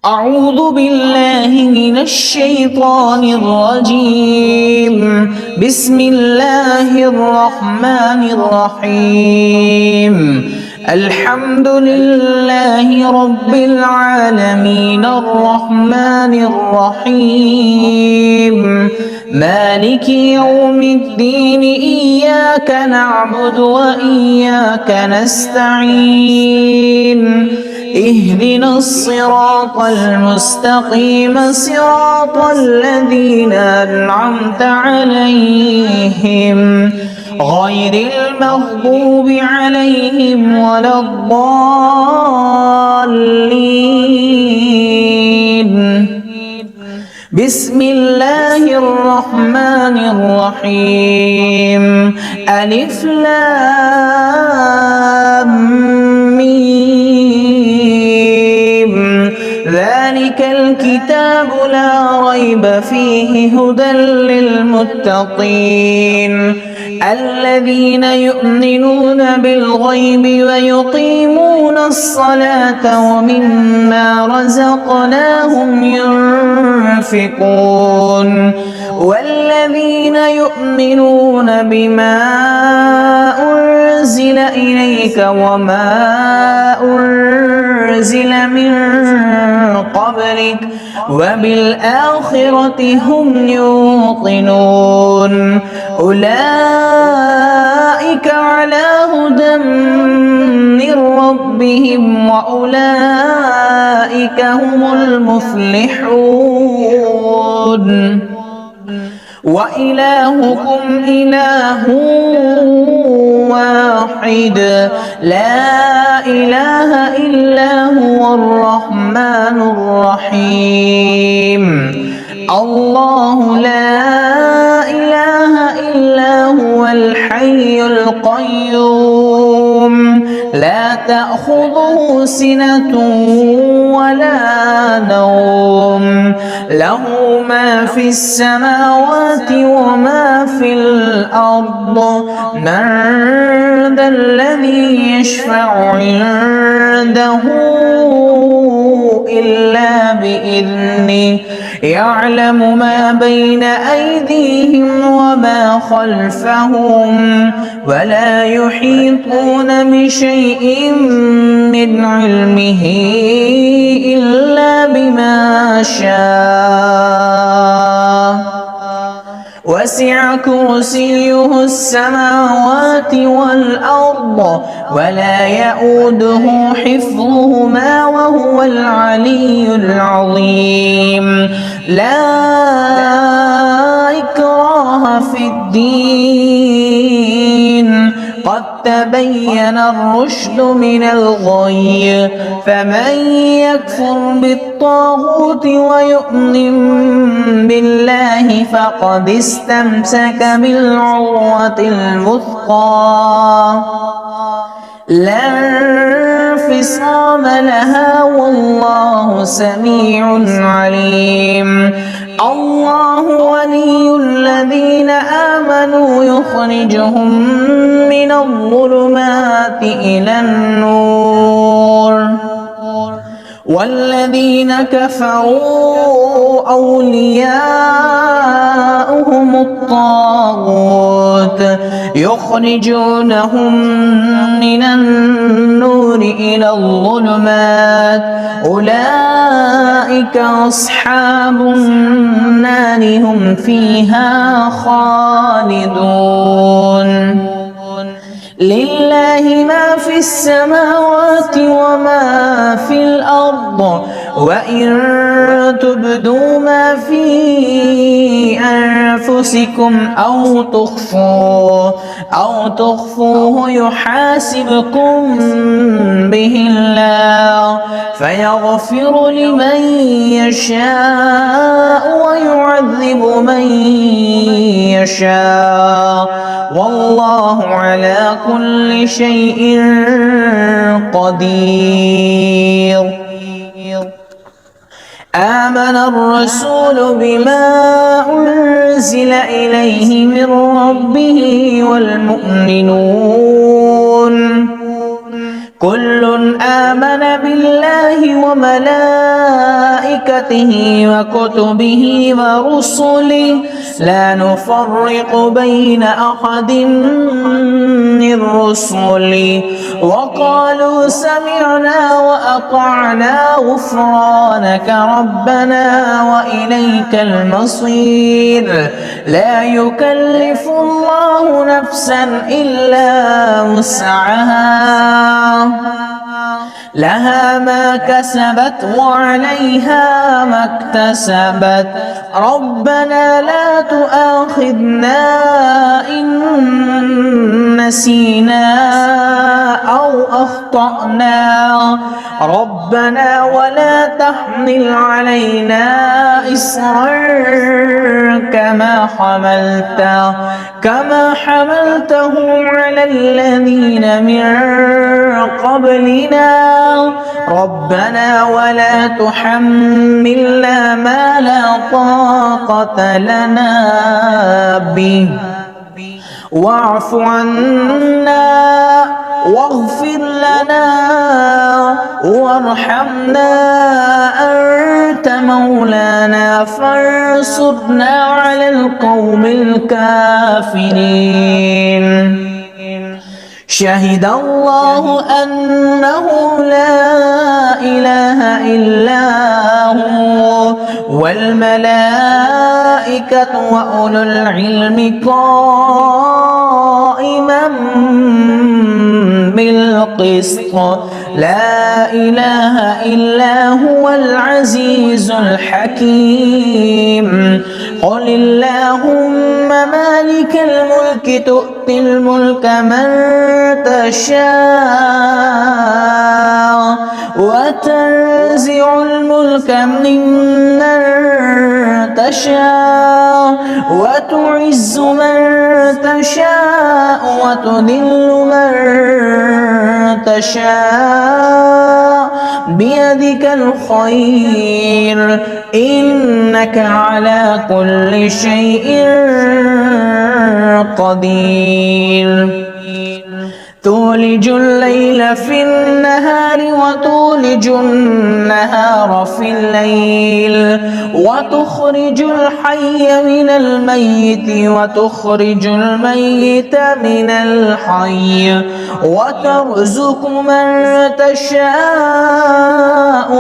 أعوذ بالله من الشيطان الرجيم. بسم الله الرحمن الرحيم. الحمد لله رب العالمين الرحمن الرحيم مالك يوم الدين إياك نعبد وإياك نستعين اهدنا الصراط المستقيم صراط الذين أنعمت عليهم غير المغضوب عليهم ولا الضالين. بسم الله الرحمن الرحيم. ألف لام ميم. ذلك الكتاب لا ريب فيه هدى للمتقين الذين يؤمنون بالغيب ويقيمون الصلاة ومما رزقناهم ينفقون والذين يؤمنون بما أنزل إليك وما أنزل من قبلك وبالآخرة هم يوقنون أولئك على هدى من ربهم وأولئك هم المفلحون. وإلهكم إله واحد لا إله إلا هو الرحمن الرحيم. الله لا إله إلا هو الحي القيوم لا تأخذه سنة ولا نوم له ما في السماوات وما في الأرض من ذا الذي يشفع عنده إلا بإذنه يعلم ما بين أيديهم وما خلفهم ولا يحيطون بشيء من علمه إلا بما شاء وسع كرسيه السماوات والأرض ولا يؤوده حفظهما وهو العلي العظيم. لا إكراه في الدين قد تبين الرشد من الغي فمن يكفر بالطاغوت ويؤمن بالله فقد استمسك بالعروة الوثقى لا انفصام لها والله سميع عليم. الله ولي الذين آمنوا يخرجهم من الظلمات إلى النور والذين كفروا أولياؤهم الطاغوت يخرجونهم من النور إلى الظلمات أولئك أصحاب النار هم فيها خالدون. لله ما في السماوات وما في الأرض وإن تبدوا ما في أنفسكم أو تخفوه يحاسبكم به الله فيغفر لمن يشاء ويعذب من يشاء والله على كل شيء قدير. آمن الرسول بما أنزل إليه من ربه والمؤمنون كل آمن بالله وملائكته وملائكته وكتبه ورسله لا نفرق بين أحد من رسله وقالوا سمعنا وأطعنا غفرانك ربنا وإليك المصير لا يكلف الله نفسا إلا وسعها لها ما كسبت وعليها ما اكتسبت ربنا لا تؤاخذنا إن نسينا أو أخطأنا ربنا ولا تحمل علينا إصرا كما حملته على الذين من قبلنا ربنا ولا تحملنا ما لا طاقة لنا به واعف عنا واغفر لنا وارحمنا أنت مولانا فانصرنا على القوم الكافرين شهد الله أنه لا إله إلا هو والملائكة وأولو العلم قائما بالقسط لا إله إلا هو العزيز الحكيم قل اللهم مالك الملك تؤتي الملك من تشاء وتنزع الملك ممن تشاء وتعز من تشاء وتذل من تشاء بيدك الخير إنك على كل شيء قدير تولج الليل في النهار وتولج النهار في الليل وتخرج الحي من الميت وتخرج الميت من الحي وترزق من تشاء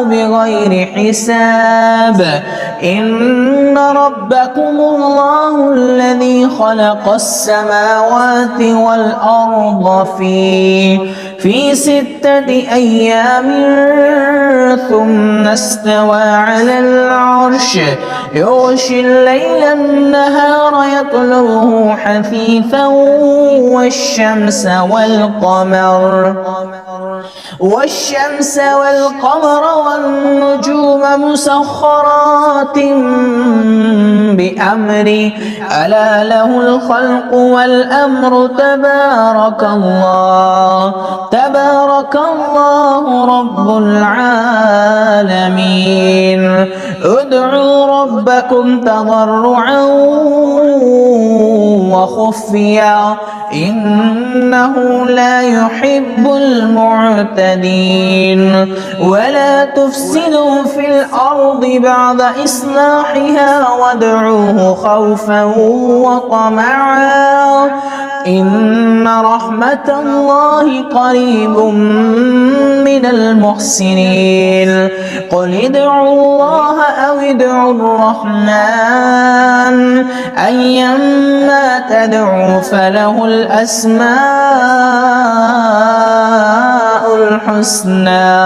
بغير حساب إن ربكم الله الذي خلق السماوات والأرض في 6 أيام ثم استوى على العرش يغشي الليل النهار يطلبه حثيثا والشمس والقمر والنجوم مسخرات بأمره ألا له الخلق والأمر تبارك الله رب العالمين ادعوا ربكم تضرعا وخفيا إنه لا يحب المعتدين ولا تفسدوا في الأرض بعد إصلاحها وادعوه خوفا وطمعا إن رحمة الله قريب من المحسنين قل ادعوا الله أو ادعوا الرحمن أيما تدعوا فله الأسماء الحسنى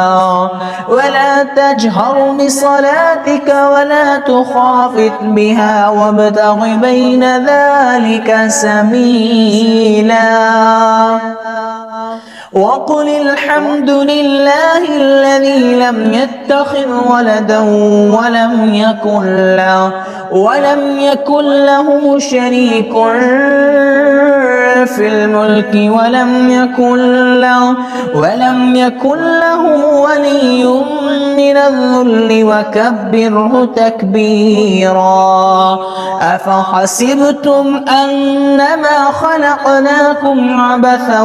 ولا تجهر بصلاتك ولا تخافت بها وابتغ بين ذلك سبيلا وقل الحمد لله الذي لم يتخذ ولدا ولم يكن له شريك في الملك ولم يكن له ولي من الذل وكبره تكبيرا أفحسبتم أنما خلقناكم عبثا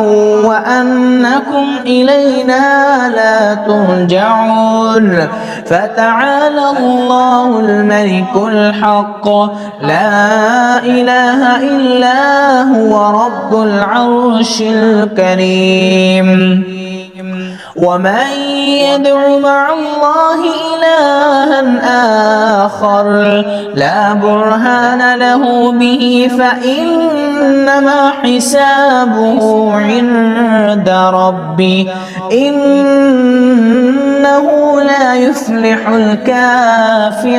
وأنكم إلينا لا ترجعون فتعالى الله الملك الحق لا إله إلا هو رب العرش الكريم ومن يدع مع الله إلها آخر لا برهان له به فإنما حسابه عند ربي إنه لا يفلح الكافرون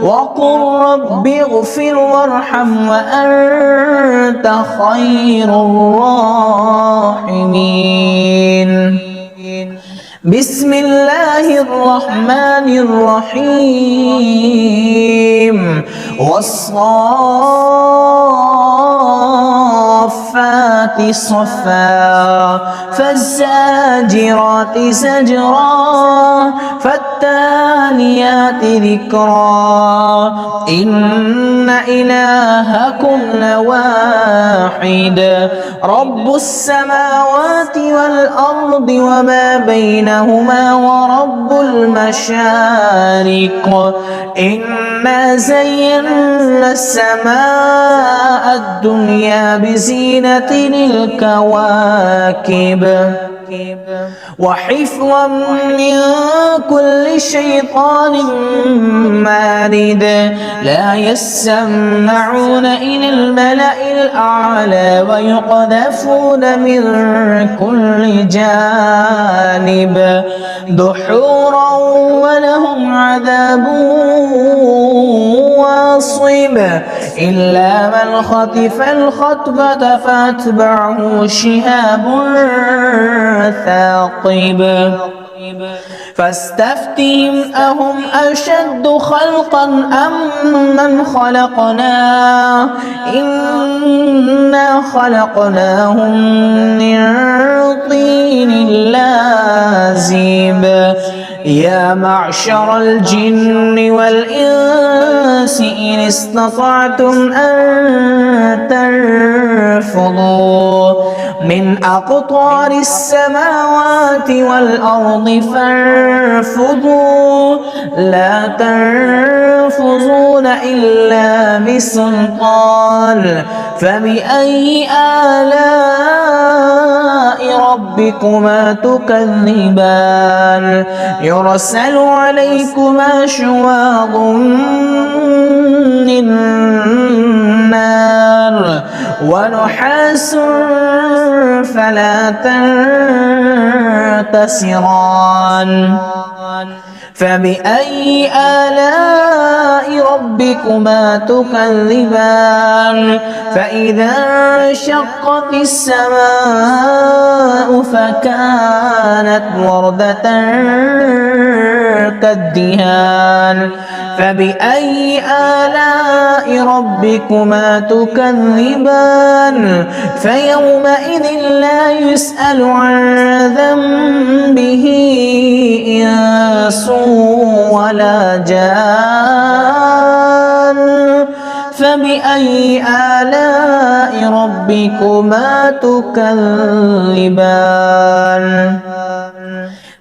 وقل رب اغفر وارحم وأنت خير الراحمين بسم الله الرحمن الرحيم والصافات صفا فالزاجرات زجرا فالتاليات ذكرا إن إلهكم لواحد رب السماوات والأرض وما بينهما ورب المشارق إنا زينا السماء الدنيا بزينة الكواكب وحفظا من كل شيطان مارد لا يسمعون إلى الملأ الأعلى ويقذفون من كل جانب دحورا ولهم عذاب واصب إلا من خطف الخطبة فأتبعه شهاب ثاقب فاستفتهم أهم أشد خلقا أم من خلقنا إنا خلقناهم من طين لازب يا معشر الجن والإنس إن استطعتم أن تنفضوا من أقطار السماوات والأرض فانفضوا لا تنفذون إلا بسلطان فبأي آلاء ربكما تكذبان يرسل عليكما شواظ من نار ونحاس فلا تنتصران فبأي آلاء ربكما تكذبان فإذا انشقت السماء فكانت وردة كالدهان فبأي آلاء ربكما تكذبان فيومئذ لا يسأل عن ذنبه إنس ولا جان فبأي آلاء ربكما تكذبان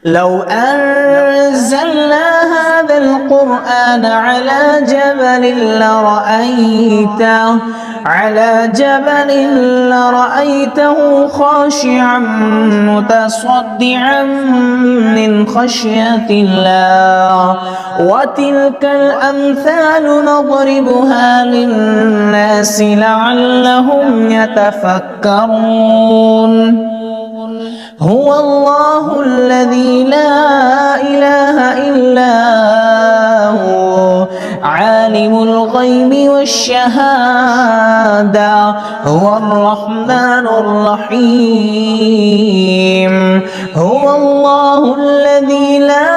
لو أنزلنا هذا القرآن على جبل لرأيته خاشعا متصدعا من خشية الله وتلك الأمثال نضربها للناس لعلهم يتفكرون هو الله الذي لا إله إلا هو عالم الغيب والشهادة هو الرحمن الرحيم هو الله الذي لا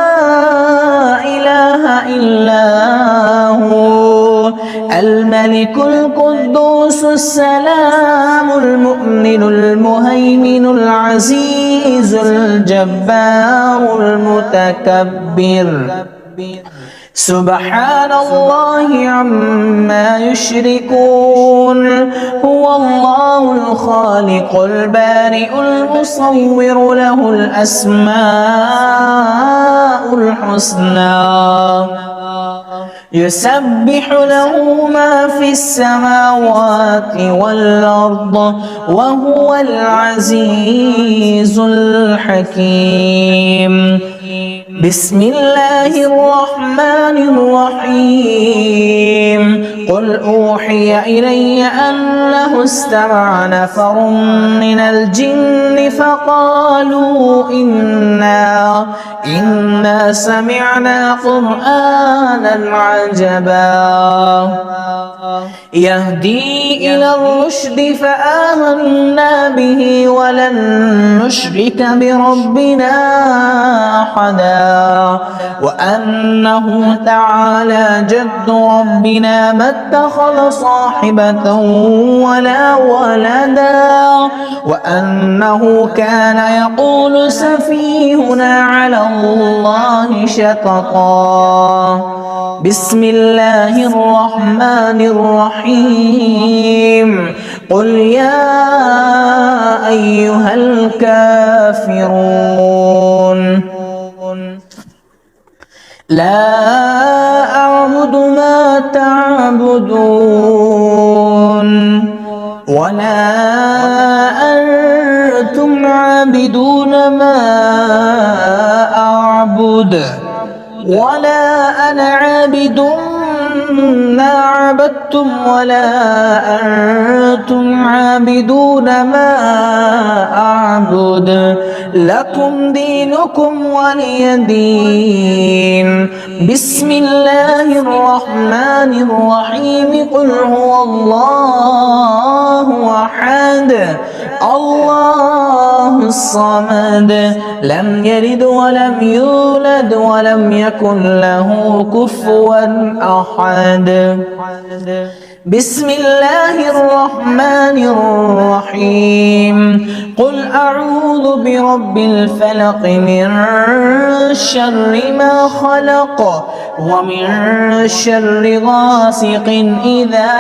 إله إلا هو الملك القدوس السلام المؤمن المهيمن العزيز الجبار المتكبر سبحان الله عما يشركون هو الله الخالق البارئ المصور له الأسماء الحسنى يسبح له ما في السماوات والأرض وهو العزيز الحكيم بسم الله الرحمن الرحيم قل أوحي إلي أنه استمع نفر من الجن فقالوا إنا سمعنا قرآنا عجبا يهدي إلى الرشد فآمنا به ولن نشرك بربنا أحدا وأنه تعالى جد ربنا ما اتخذ صاحبة ولا ولدا وأنه كان يقول سفيهنا على الله شططا بسم الله الرحمن الرحيم قل يا أيها الكافرون لا أعبد ما تعبدون ولا أنتم عابدون ما أعبد ولا أنا عابد ما عبدتم ولا أنتم عابدون ما أعبد لكم دينكم ولي دين بسم الله الرحمن الرحيم قل هو الله أحد الله الصمد لم يلد ولم يولد ولم يكن له كفوا أحد بسم الله الرحمن الرحيم قل أعوذ برب الفلق من شر ما خلق ومن شر غاسق إذا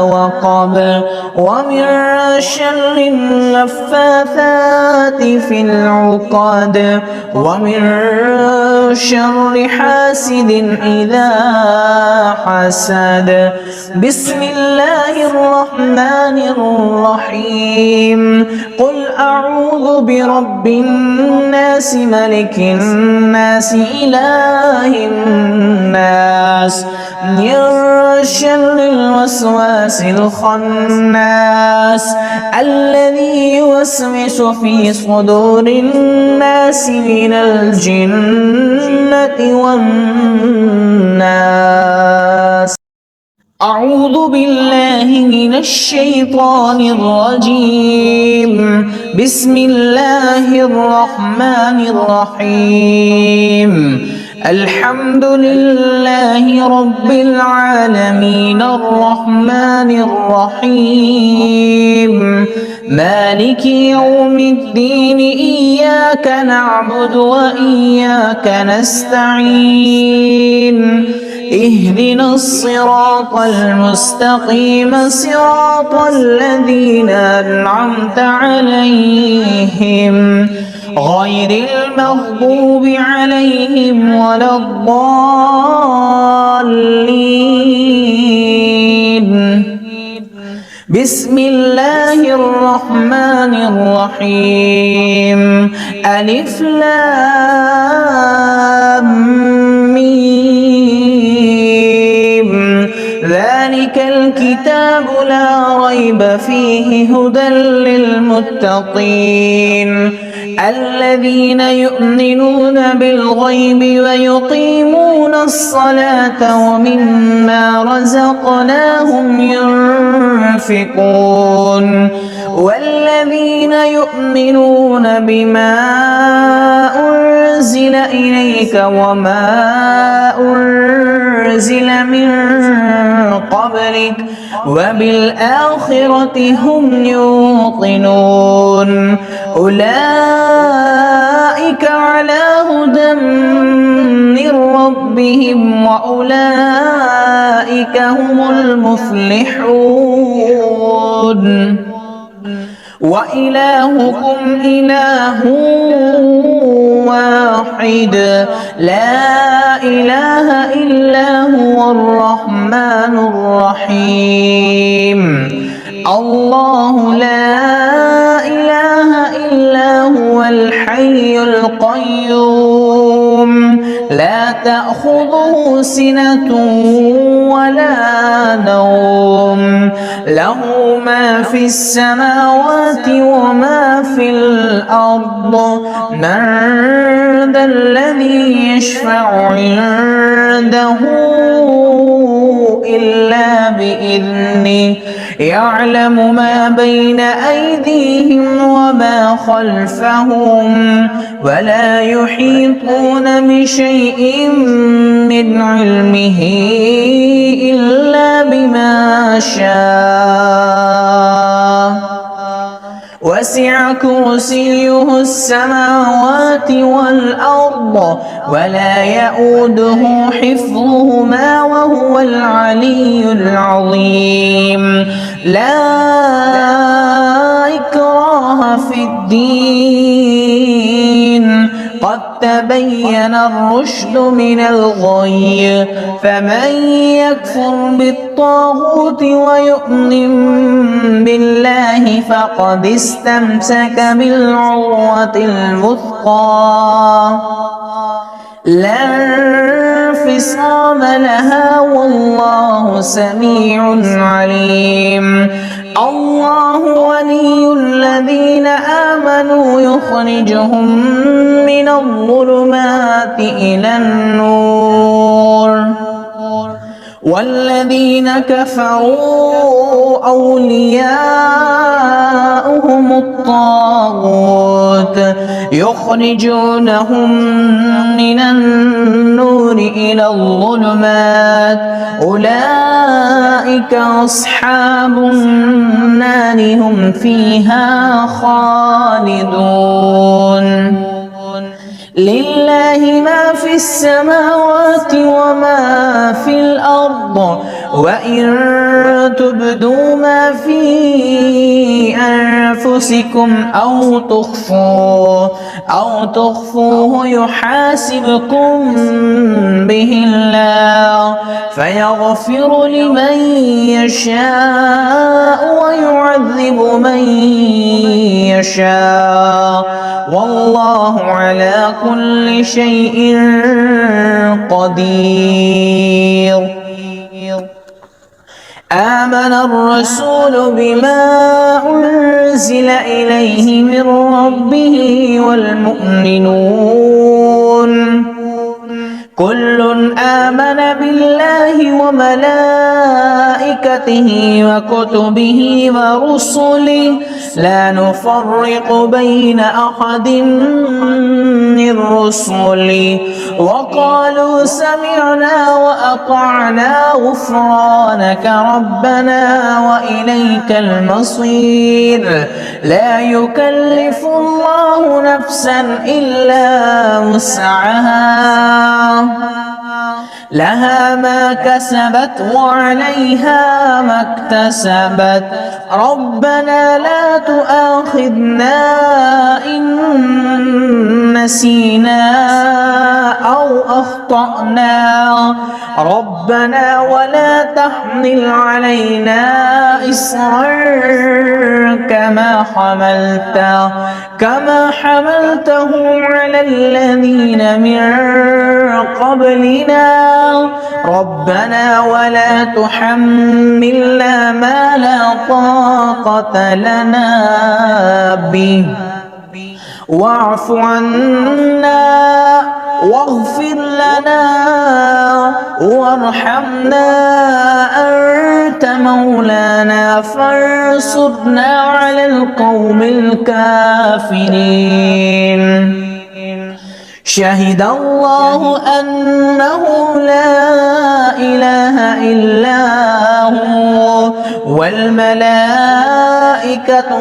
وقب ومن شر النفاثات في العقد ومن شر حاسد إذا حسد بسم الله الرحمن الرحيم قل أعوذ برب الناس ملك الناس إله الناس من شر الوسواس الخناس الذي يوسوس في صدور الناس من الجنة والناس أعوذ بالله من الشيطان الرجيم بسم الله الرحمن الرحيم الحمد لله رب العالمين الرحمن الرحيم مالك يوم الدين إياك نعبد وإياك نستعين اهدنا الصراط المستقيم صراط الذين أنعمت عليهم غير المغضوب عليهم ولا الضالين بسم الله الرحمن الرحيم ألف لام ذلك الكتاب لا ريب فيه هدى للمتقين الذين يؤمنون بالغيب ويقيمون الصلاة ومما رزقناهم ينفقون والذين يؤمنون بما أنزل إليك وما أنزل أنزل من قبلك وبالآخرة هم يوقنون أولئك على هدى من ربهم وأولئك هم المفلحون وإلهكم إله واحد لا إله إلا هو الرحمن الرحيم الله لا إله إلا هو الحي القيوم لا تأخذه سنة ولا نوم له ما في السماوات وما في الأرض من ذا الذي يشفع عنده إلا بإذنه يعلم ما بين أيديهم وما خلفهم ولا يحيطون بشيء من علمه إلا بما شاء وسع كرسيه السماوات والأرض ولا يؤوده حفظهما وهو العلي العظيم لا إكراه في الدين قد تبين الرشد من الغي فمن يكفر بالطاغوت ويؤمن بالله فقد استمسك بالعروة الوثقى لا انفصام لها والله سميع عليم الله ولي الذين آمنوا يخرجهم من الظلمات إلى النور والذين كفروا أولياؤهم الطاغوت يخرجونهم من النور إلى الظلمات أولئك أصحاب النار هم فيها خالدون لله ما في السماوات وما في الأرض وإن تبدوا ما في أنفسكم أو تخفوه يحاسبكم به الله فيغفر لمن يشاء ويعذب من يشاء والله على كل شيء قدير آمن الرسول بما أنزل إليه من ربه والمؤمنون كل آمن بالله وملائكته وكتبه ورسله لا نفرق بين أحد من رسله وقالوا سمعنا وأطعنا غفرانك ربنا وإليك المصير لا يكلف الله نفسا إلا وسعها لها ما كسبت وعليها ما اكتسبت ربنا لا تؤاخذنا إن نسينا أو أخطأنا ربنا ولا تحمل علينا إصرا كما حملته على الذين من قبلنا ربنا ولا تحملنا ما لا طاقة لنا به واعف عنا واغفر لنا وارحمنا أنت مولانا فانصرنا على القوم الكافرين شهد الله أنه لا إلا هو والملائكة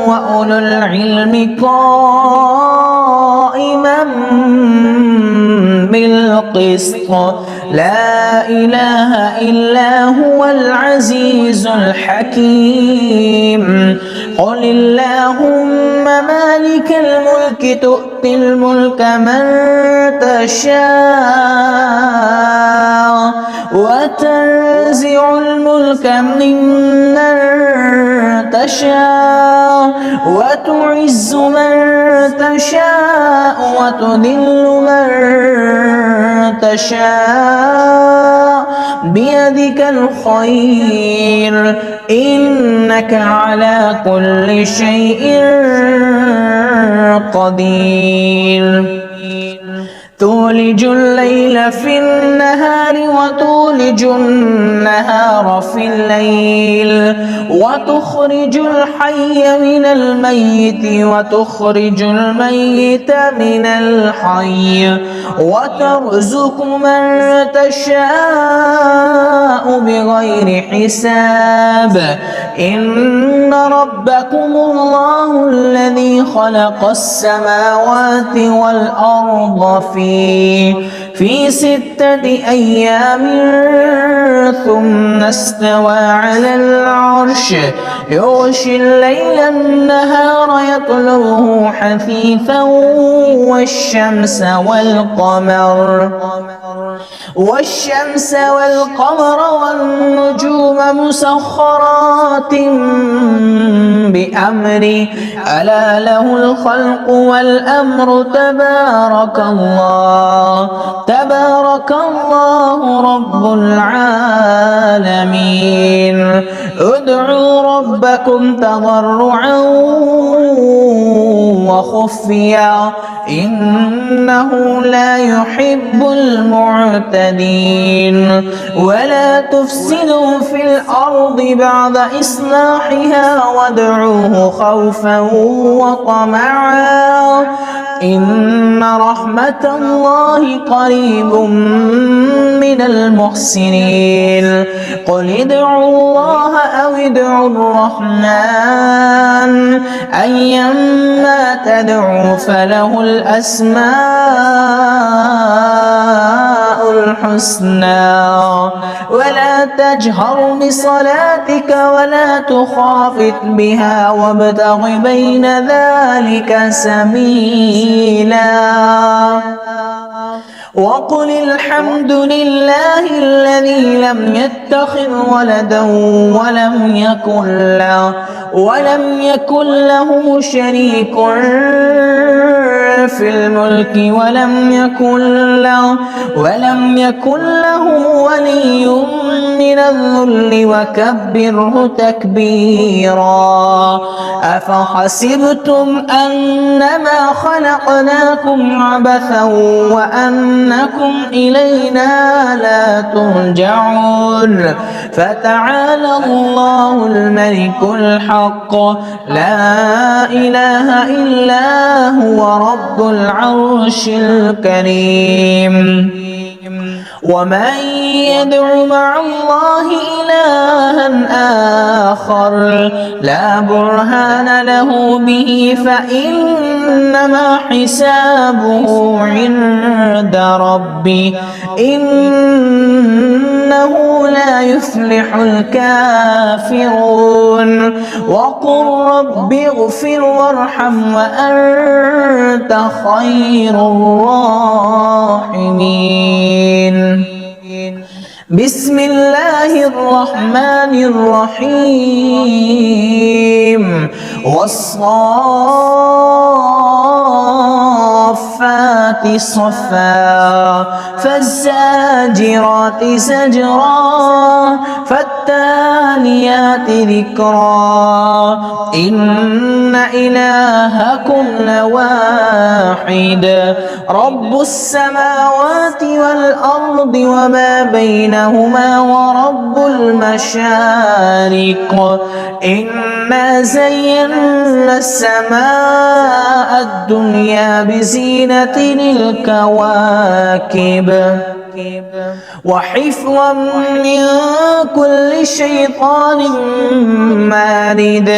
وأولو العلم قائما بالقسط لا إله إلا هو العزيز الحكيم قل اللهم مالك الملك تؤتي الملك من تشاء وتنزع الملك ممن تشاء وتعز من تشاء وتذل من تشاء بيدك الخير إنك على كل شيء قدير تولج الليل في النهار وتولج النهار في الليل وتخرج الحي من الميت وتخرج الميت من الحي وترزق من تشاء بغير حساب إن ربكم الله الذي خلق السماوات والأرض في 6 أيام ثم استوى على العرش يغشي الليل النهار يطلبه حثيثا والشمس والقمر والنجوم مسخرات بأمره ألا له الخلق والأمر تبارك الله رب العالمين ادعوا ربكم تضرعا وخفيا إنه لا يحب المعتدين ولا تفسدوا في الأرض بعد إصلاحها وادعوه خوفا وطمعا إن رحمة الله قريب من المحسنين قل ادعوا الله أو ادعوا الرحمن أيما تدعوا فله الأسماء الحسنى ولا تجهر بصلاتك ولا تخافت بها وابتغ بين ذلك سبيلا وقل الحمد لله الذي لم يتخذ ولدا ولم يكن له شريك في الملك ولم يكن له ولي من الذل وكبره تكبيرا أفحسبتم أنما خلقناكم عبثا وأنكم إلينا لا ترجعون فتعالى الله الملك الحق لا إله إلا هو رب العرش الكريم ومن يدع مع الله إلها آخر لا برهان له به فإنما حسابه عند ربي إنه لا يفلح الكافرون وقل رب اغفر وارحم وأنت خير الراحمين بسم الله الرحمن الرحيم والصافات صفا فالزاجرات زجرا فالتاليات ذكرا إن إلهكم لواحد رب السماوات والأرض وما بينهما ورب المشارق إنا زينا السماء الدنيا بزينة الكواكب وحفظا من كل شيطان مارد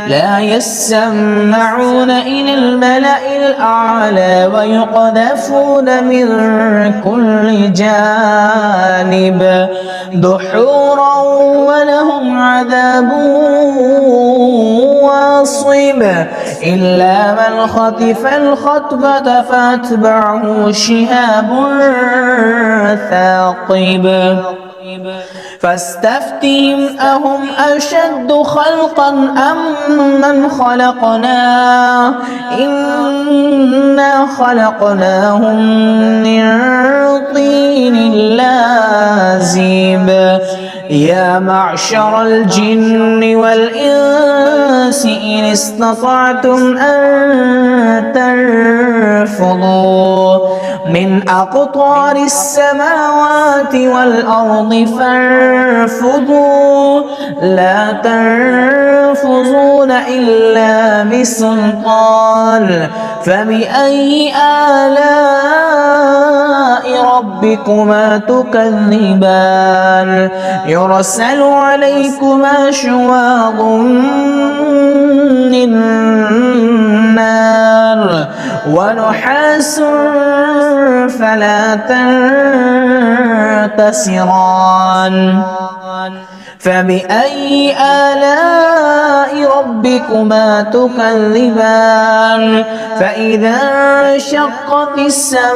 لا يسمعون إلى الملأ الأعلى ويقذفون من كل جانب دحورا ولهم عذاب واصب إلا من خطف الخطبة فأتبعه شهاب ثاقب فاستفتهم أهم أشد خلقا أم من خلقنا إنا خلقناهم من طين لازب يا معشر الجن والإنس إن استطعتم أن تنفضوا من أقطار السماوات والأرض فانفضوا لا تنفذون إلا بسلطان فبأي آلاء ربكما تكذبان يرسل عليكما شواظ من نار ونحاس فلا تنتصران فبأي آلاء ربكما تكذبان فإذا انشقت السماء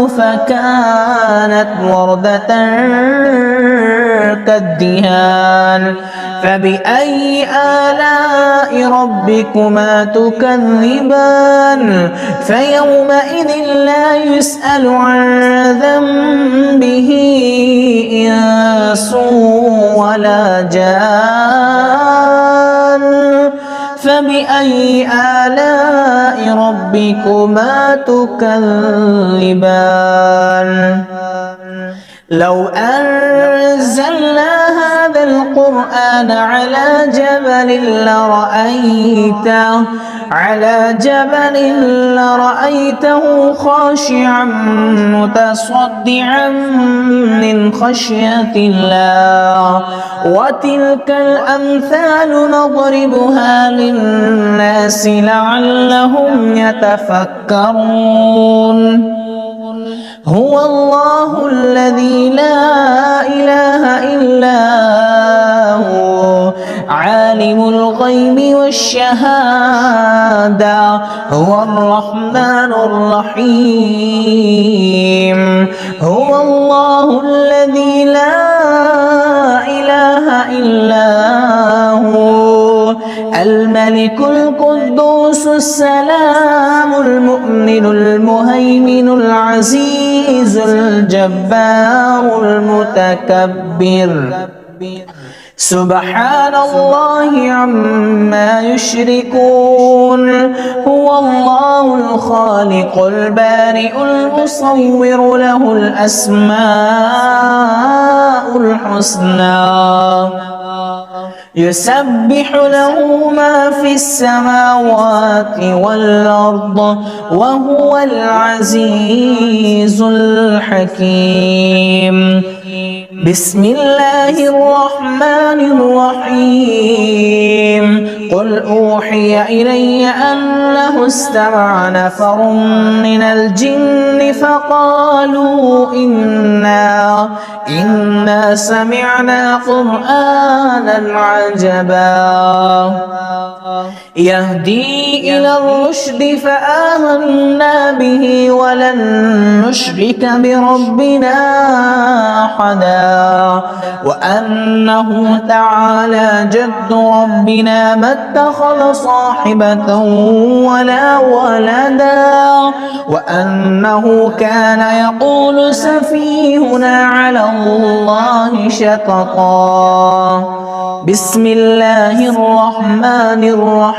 فكانت وردة كالدهان فبأي آلاء ربكما تكذبان فيومئذ لا يسأل عن ذنبه إنس ولا جان فبأي آلاء ربكما تكذبان لو أنزلنا هذا القرآن على جبل لرأيته خاشعا متصدعا من خشية الله وتلك الأمثال نضربها للناس لعلهم يتفكرون هو الله الذي لا إله إلا هو عالم الغيب والشهادة هو الرحمن الرحيم هو الله الذي لا إله إلا هو الملك القدوس السلام المؤمن المهيمن العزيز الجبار المتكبر سبحان الله عما يشركون هو الله الخالق البارئ المصور له الأسماء الحسنى يسبح له ما في السماوات والأرض وهو العزيز الحكيم بسم الله الرحمن الرحيم قل أوحي إلي أنه استمع نفر من الجن فقالوا إنا سمعنا قرآنا عجبا يهدي إلى الرشد فآمنا به ولن نشرك بربنا أحدا وأنه تعالى جد ربنا ما اتخذ صاحبة ولا ولدا وأنه كان يقول سفيهنا على الله شططا بسم الله الرحمن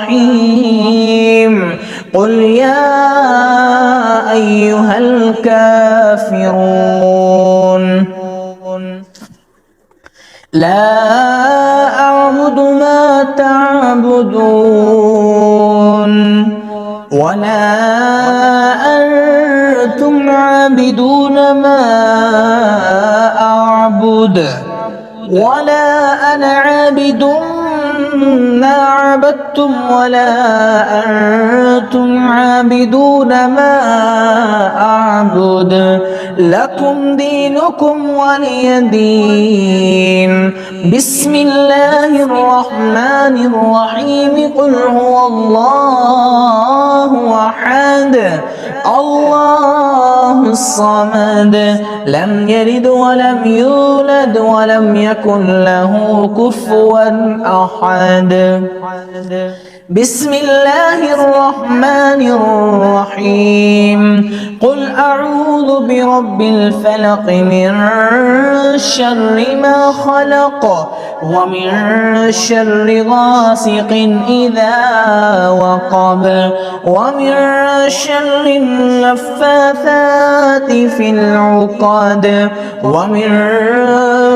الرحيم قل يا أيها الكافرون لا أعبد ما تعبدون ولا أنتم عابدون ما أعبد ولا أنا عابد ما عبدتم ولا أنتم عابدون ما أعبد لكم دينكم ولي دين. بسم الله الرحمن الرحيم. قل هو الله أحد الله الصمد لم يلد ولم يولد ولم يكن له كفوا أحد. بسم الله الرحمن الرحيم. قل أعوذ برب الفلق من شر ما خلق ومن شر غاسق إذا وقب ومن شر النفاثات في العقد ومن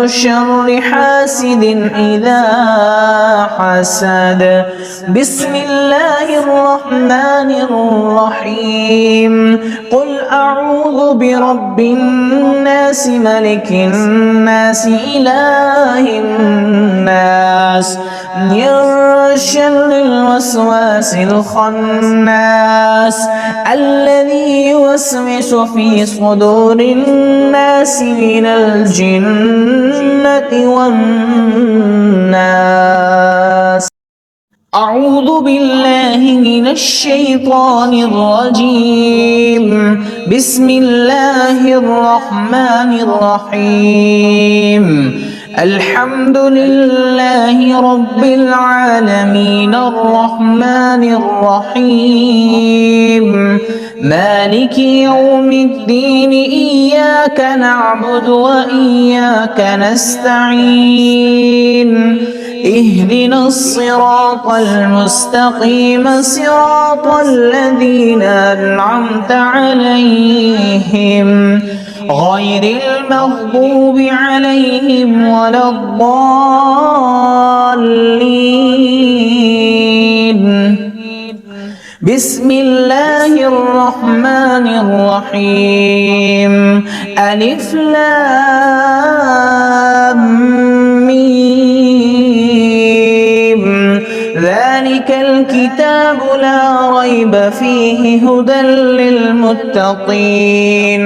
شر حاسد إذا حسد. بسم الله الرحمن الرحيم. قل أعوذ برب الناس ملك الناس إله الناس من شر الوسواس الخناس الذي يوسوس في صدور الناس من الجنة والناس. أعوذ بالله من الشيطان الرجيم. بسم الله الرحمن الرحيم. الحمد لله رب العالمين الرحمن الرحيم مالك يوم الدين إياك نعبد وإياك نستعين اهدنا الصراط المستقيم صراط الذين أنعمت عليهم غير المغضوب عليهم ولا الضالين. بسم الله الرحمن الرحيم. ألف لام ميم ذلك الكتاب لا ريب فيه هدى للمتقين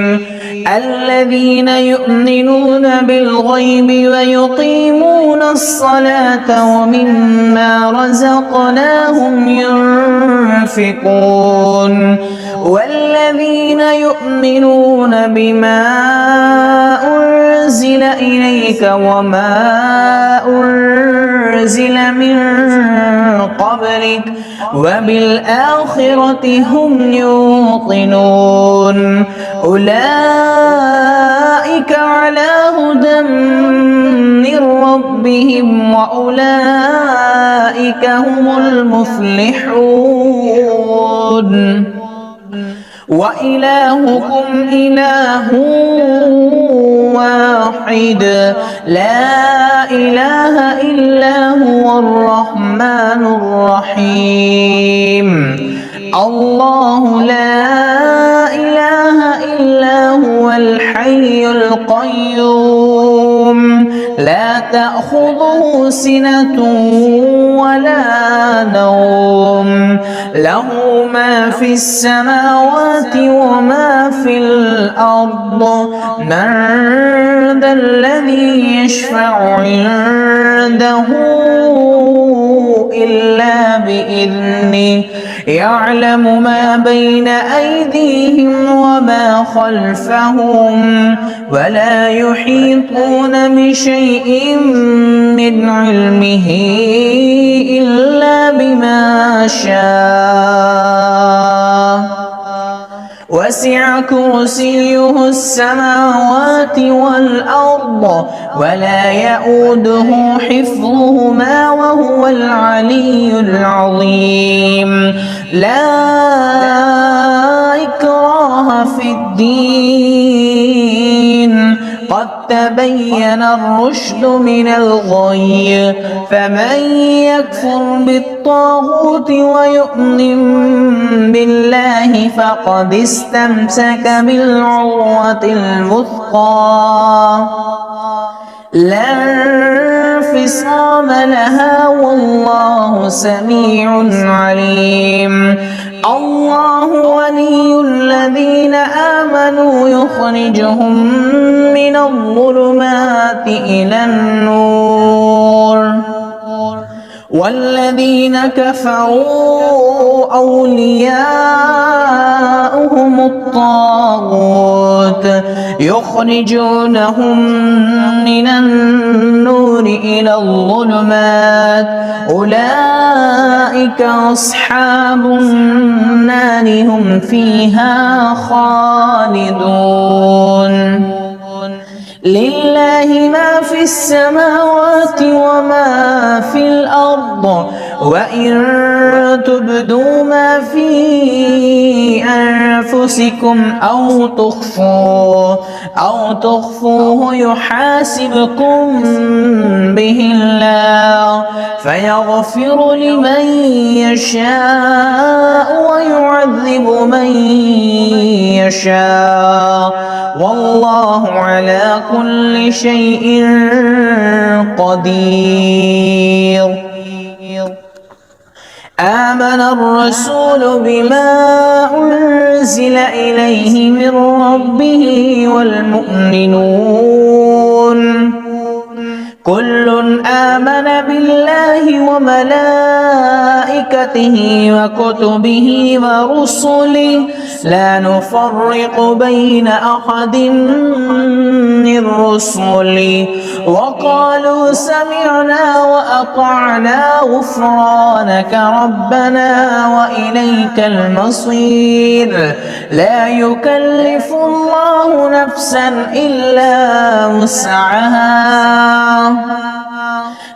الذين يؤمنون بالغيب ويقيمون الصلاة ومما رزقناهم ينفقون والذين يؤمنون بما أنزل إليك وما أنزل من قبلك وبالآخرة هم يوقنون أولئك على هدى من ربهم وأولئك هم المفلحون. وإلهكم إله واحد لا إله إلا هو الرحمن الرحيم. الله لا إله إلا هو الحي القيوم لا تأخذه سنة ولا نوم له ما في السماوات وما في الأرض من ذا الذي يشفع عنده إلا بإذنه يعلم ما بين أيديهم وما خلفهم ولا يحيطون بشيء من علمه إلا بما شاء وسع كرسيه السماوات والأرض ولا يؤوده حفظهما وهو العلي العظيم. لا إكراه في الدين قد تبين الرشد من الغي فمن يكفر بالطاغوت ويؤمن بالله فقد استمسك بالعروة الوثقى لا انفصام لها والله سميع عليم. الله ولي الذين آمنوا يخرجهم من الظلمات إلى النور والذين كفروا أولياؤهم الطاغوت يخرجونهم من النور إلى الظلمات أولئك أصحاب النار هم فيها خالدون. لله ما في السماوات وما في الأرض وإن تبدوا ما في أنفسكم أو تخفوه يحاسبكم به الله فيغفر لمن يشاء ويعذب من يشاء والله على كل شيء قدير. آمن الرسول بما أنزل إليه من ربه والمؤمنون كل آمن بالله وملائكته وكتبه ورسله لا نفرق بين أحد من رسله وقالوا سمعنا وأطعنا غفرانك ربنا وإليك المصير. لا يكلف الله نفسا إلا وسعها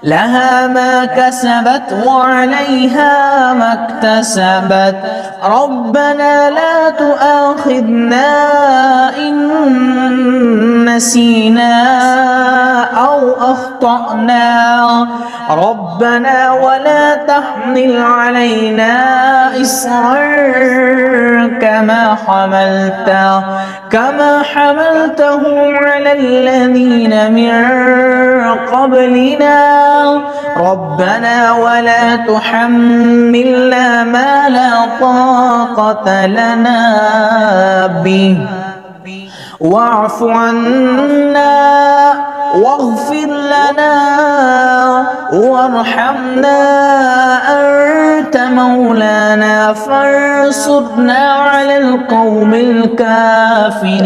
لها ما كسبت وعليها ما اكتسبت ربنا لا تؤاخذنا إن نسينا أو أخطأنا ربنا ولا تحمل علينا إصرا كما حملته على الذين من قبلنا ربنا ولا تحملنا ما لا طاقة لنا به واعف عنا واغفر لنا وارحمنا أنت مولانا فانصرنا على القوم الكافرين.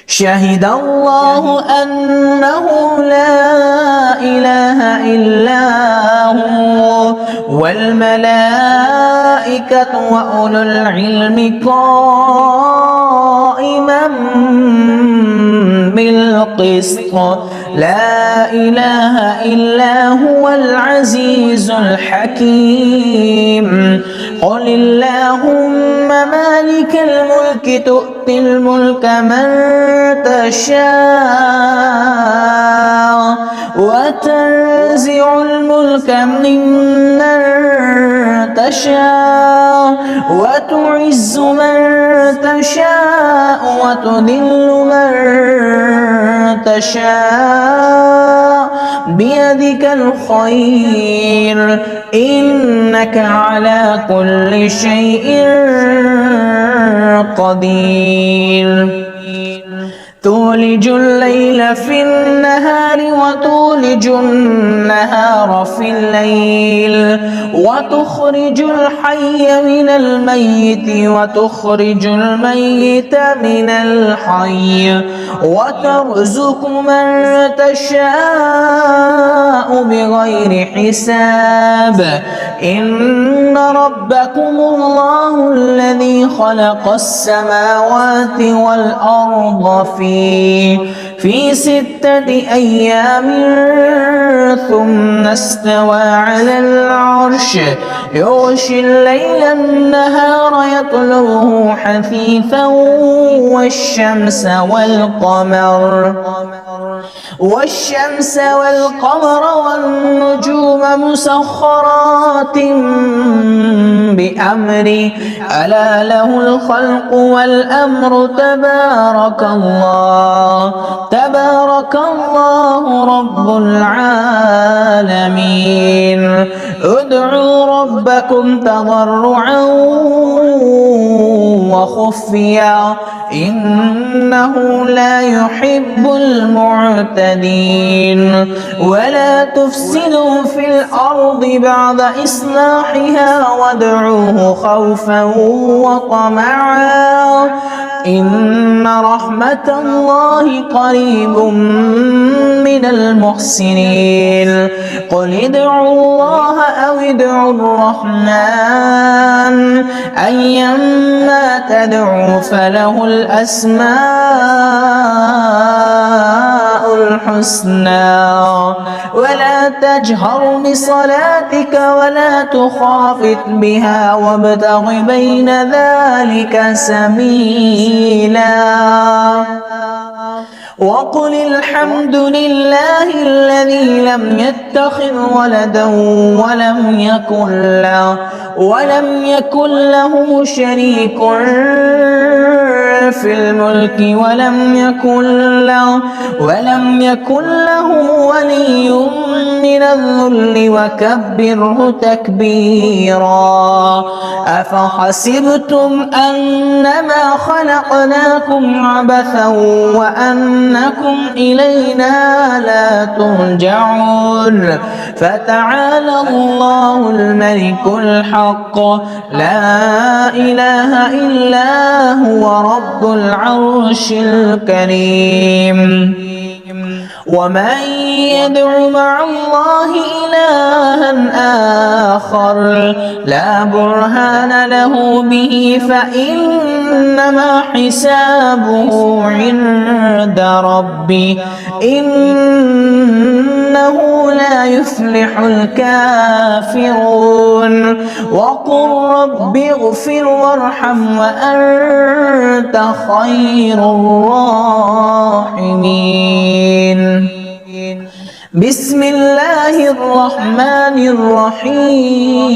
شهد الله أنه لا إله إلا هو والملائكة وأولو العلم قائما بالقسط لا إله إلا هو العزيز الحكيم. قل اللهم مالك الملك تؤتي الملك من تشاء وتنزع الملك ممن تشاء وتعز من تشاء وتذل من تشاء بيدك الخير إنك على كل شيء قدير. تولج الليل في النهار وتولج النهار في الليل وتخرج الحي من الميت وتخرج الميت من الحي وترزق من تشاء بغير حساب. إن ربكم الله الذي خلق السماوات والأرض في 6 أيام ثم استوى على العرش يغشي الليل النهار يطلبه حثيثا والشمس والقمر والنجوم مسخرات بأمره ألا له الخلق والأمر تبارك الله رب العالمين ادعوا ربكم تضرعا وخفيا إنه لا يحب المعتدين ولا تفسدوا في الأرض بعد إصلاحها وادعوه خوفا وطمعا إن رحمة الله قريب من المحسنين قل ادعوا الله أو ادعوا الرحمن أيما تدعوا فله الأسماء الحسنى ولا تجهر بصلاتك ولا تخافت بها وابتغ بين ذلك سبيلا وقل الحمد لله الذي لم يتخذ ولدا ولم يكن له شريك في الملك ولم يكن له ولي من الذل وكبره تكبيرا أفحسبتم أنما خلقناكم عبثا وأنكم إلينا لا ترجعون فتعالى الله الملك الحق لا إله إلا هو رب العرش الكريم ومن يدع مع الله إلها آخر لا برهان له به فإنما حسابه عند ربي إنه لا يفلح الكافرون وقل رب اغفر وارحم وأنت خير الراحمين بسم الله الرحمن الرحيم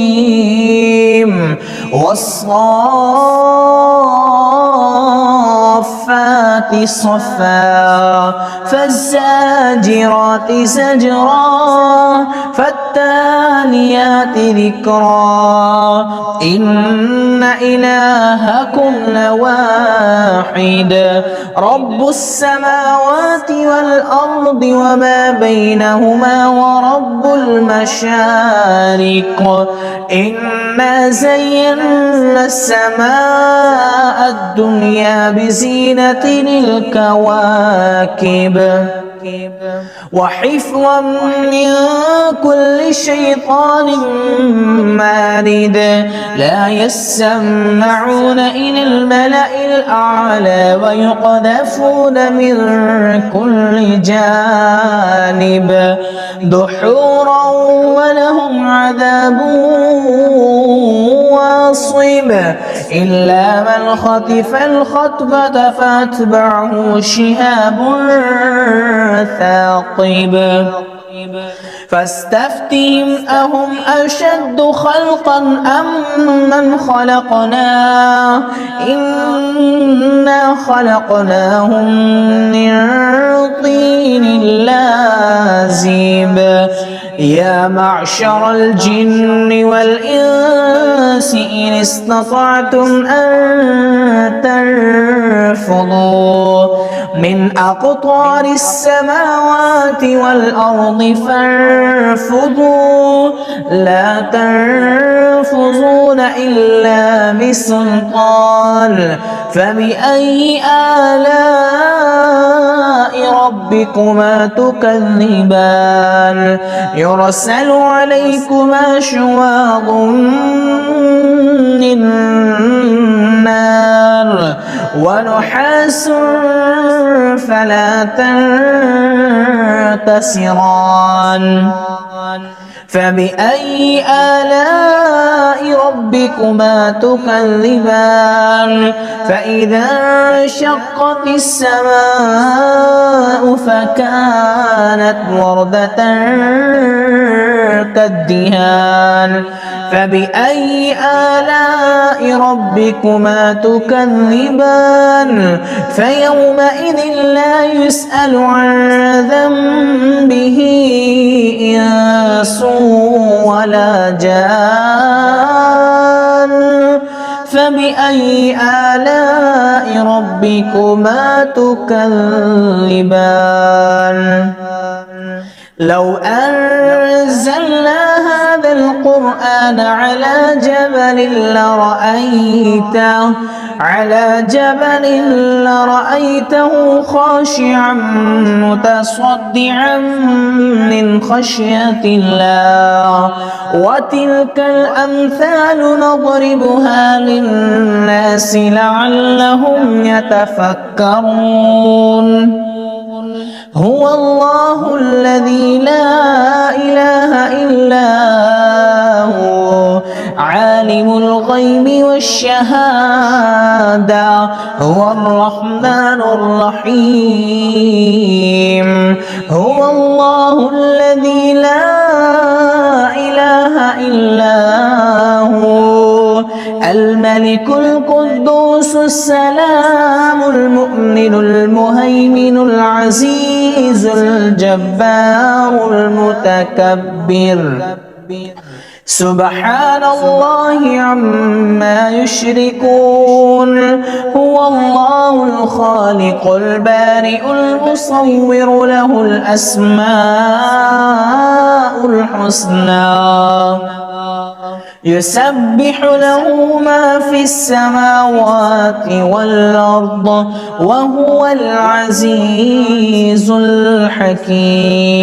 والصافات صفا فالزاجرات زجرا فالتاليات ذكرا إن إلهكم لواحد رب السماوات والأرض وما بينهما ورب المشارق إنا زينا السماء الدنيا بزينة الكواكب وحفظا من كل شيطان مارد لا يسمعون إلى الملأ الأعلى ويقذفون من كل جانب دحورا ولهم عذاب واصب إلا من خطف الخطبة فأتبعه شهاب ثاقب فاستفتهم أهم أشد خلقا أم من خلقنا إنا خلقناهم من طين لازب يا معشر الجن والإنس إن استطعتم أن تنفضوا من أقطار السماوات والأرض فانفضوا لا تنفذون إلا بسلطان فبأي آلاء ربكما تكذبان يرسل عليكما شواظ من نار ونحاس فلا تنتصران فبأي آلاء ربكما تكذبان فإذا انشقت السماء فكانت وردة كالدهان فبأي آلاء ربكما تكذبان فيومئذ لا يسأل عن ذنبه إنس ولا جان فبأي آلاء ربكما تكذبان لو أنزلنا هذا القرآن على جبل لرأيته خاشعا متصدعا من خشية الله وتلك الأمثال نضربها للناس لعلهم يتفكرون هو الله الذي لا إله إلا هو عالم الغيب والشهادة هو الرحمن الرحيم هو الله الذي لا إله إلا هو الملك القدوس السلام المؤمن المهيمن العزيز الجبار المتكبر سبحان الله عما يشركون هو الله الخالق البارئ المصور له الأسماء الحسنى يسبح له ما في السماوات والأرض وهو العزيز الحكيم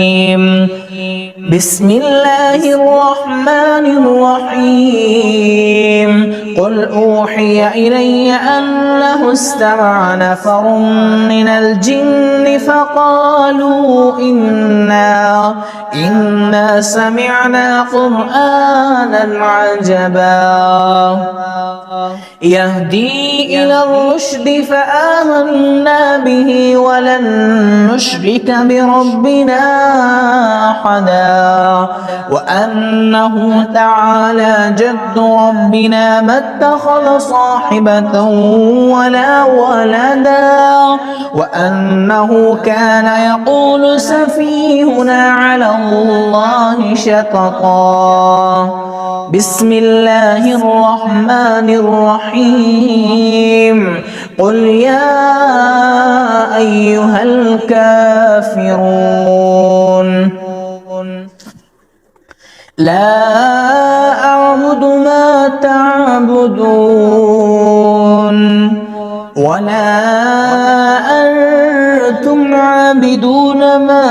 بسم الله الرحمن الرحيم قل أوحي إلي أنه استمع نفر من الجن فقالوا إنا سمعنا قرآنا عجبا يهدي إلى الرشد فآمنا به ولن نشرك بربنا أحدا وأنه تعالى جد ربنا ما اتخذ صاحبة ولا ولدا وأنه كان يقول سفيهنا على الله شططا بسم الله الرحمن الرحيم قل يا أيها الكافرون لا أعبد ما تعبدون ولا أنتم عابدون ما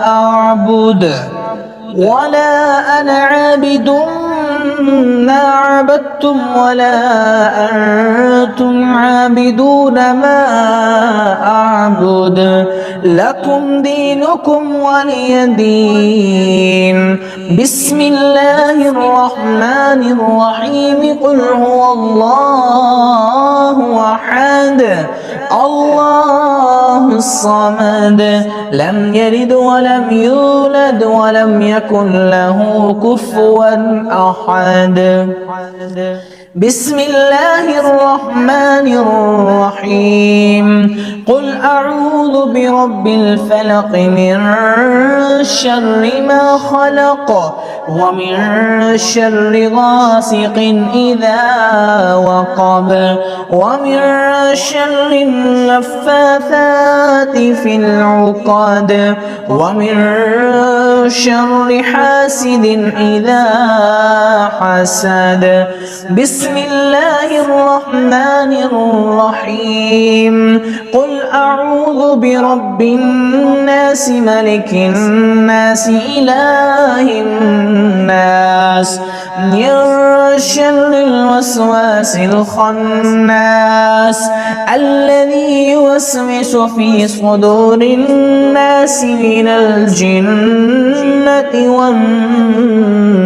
أعبد ولا أنا عابد ما عبدتم ولا أنتم عابدون ما أعبد لكم دينكم ولي دين بسم الله الرحمن الرحيم قل هو الله أحد الله الصمد لم يلد ولم يولد ولم يكن له كفوا أحد بسم الله الرحمن الرحيم قل أعوذ برب الفلق من شر ما خلق ومن شر غاسق إذا وقب ومن شر النفاثات في العقد ومن شر حاسد إذا حسد بسم الله الرحمن الرحيم قل أعوذ برب الناس ملك الناس إله الناس من شر الوسواس الخناس الذي يوسوس في صدور الناس من الجنة الجنة والنار